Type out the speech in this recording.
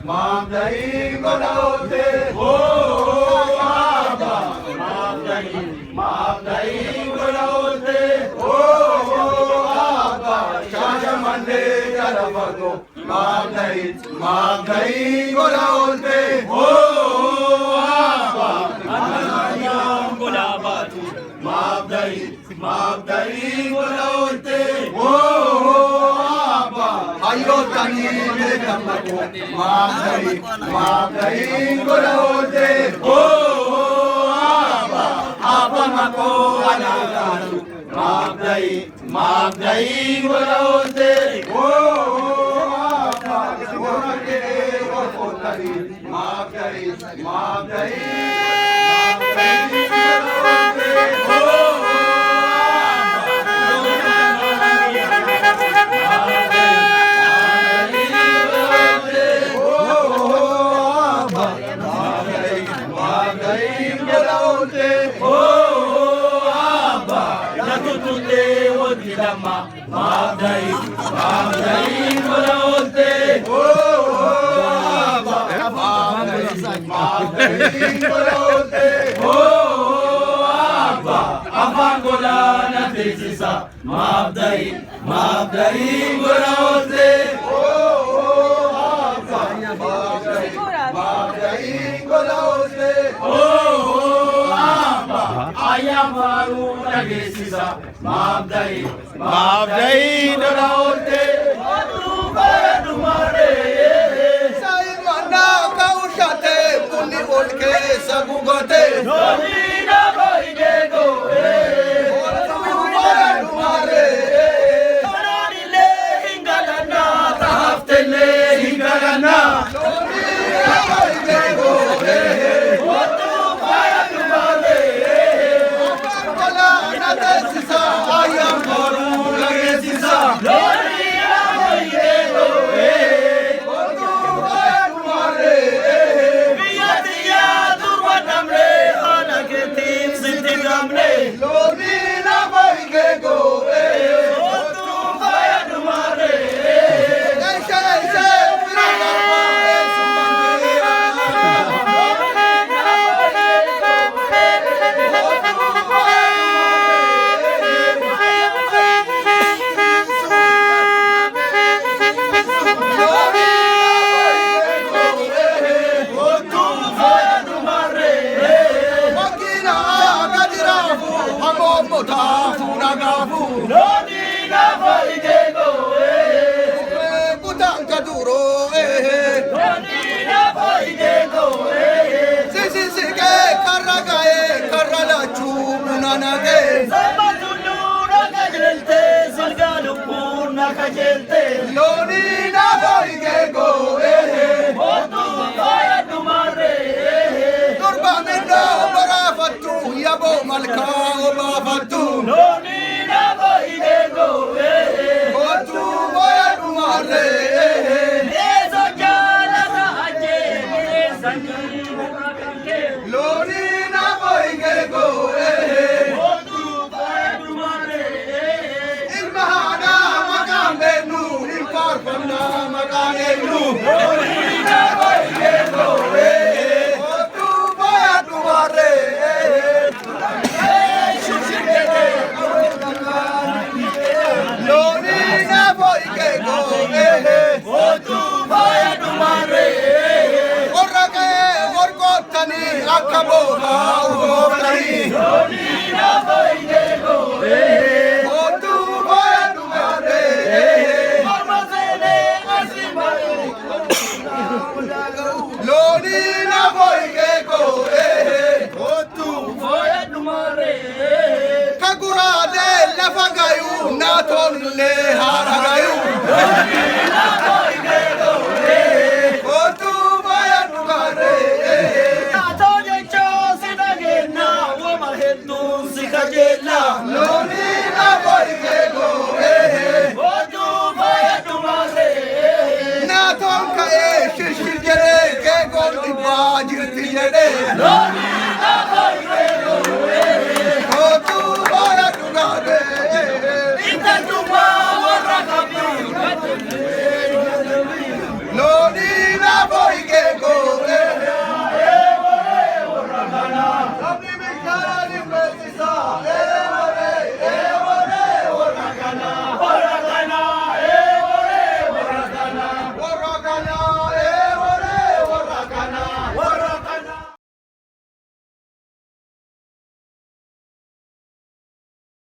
Mamdai Golaute, oh Abba, Mamdai Golaute, oh Abba, Shashamande Jalavago, Mamdai Golaute, oh Abba, Anayam Golabatu, Mamdai Golaute, oh Abba, Ayotani Mekamago, Mamdai Golaute, oh Abba, Abba Mako Alagatu, Mamdai Golaute, oh Abba, Gorake Gorkotari, Mamdai Golaute, oh Mamdai Golaute, oh Abba, Avangola na tesisa, Mamdai Golaute, oh Abba, Mamdai Golaute, oh Abba, Ayamaru na tesisa, Mamdai Golaute, Sagugate, Nonina Baigego, Dumare, Nonile Hingalana, Taftele Hingalana, Nonina Baigego, Dumare, Ola Natesisa, Ayam Boru Lagesisa, Nonina Baigego, Lorina Baigego, Nonina Baigego, Kutanka duro, Nonina Baigego, Sisi ke karagae, karala chunanage, Sabatulu nakajelte, Silgalu nakajelte, Nonina Baigego, Otu Baya Dumare, Turba Mendo Barafatu, Yabo Malka Obafatu, Nonina Baigego, Otu Baya Dumare, Ezo Jala Sahaje, Nonina Baigego, Otu Baya Dumare, Ilmahana Magambenu, Ilkarfana Magambenu, Nonina Baigego, Otu Baya Dumare, Nonina Baigego, Otu Baya Dumare, Orake Gorkotani Akaboha Ugotani, Nonina Baigego, Otu Baya Dumare, Almazene Asimaru, Nonina Baigego, Otu Baya Dumare, Kagura de Lafagayu, Naton le Haragayu, Nonina Baigego, Otu Baya Dumare, Natoje Chosinagena, Womahetu Sikajela, Nonina Baigego, Otu Baya Dumare, Naton Kae Shishijere, Kegol Ibajir Tijere, Nonina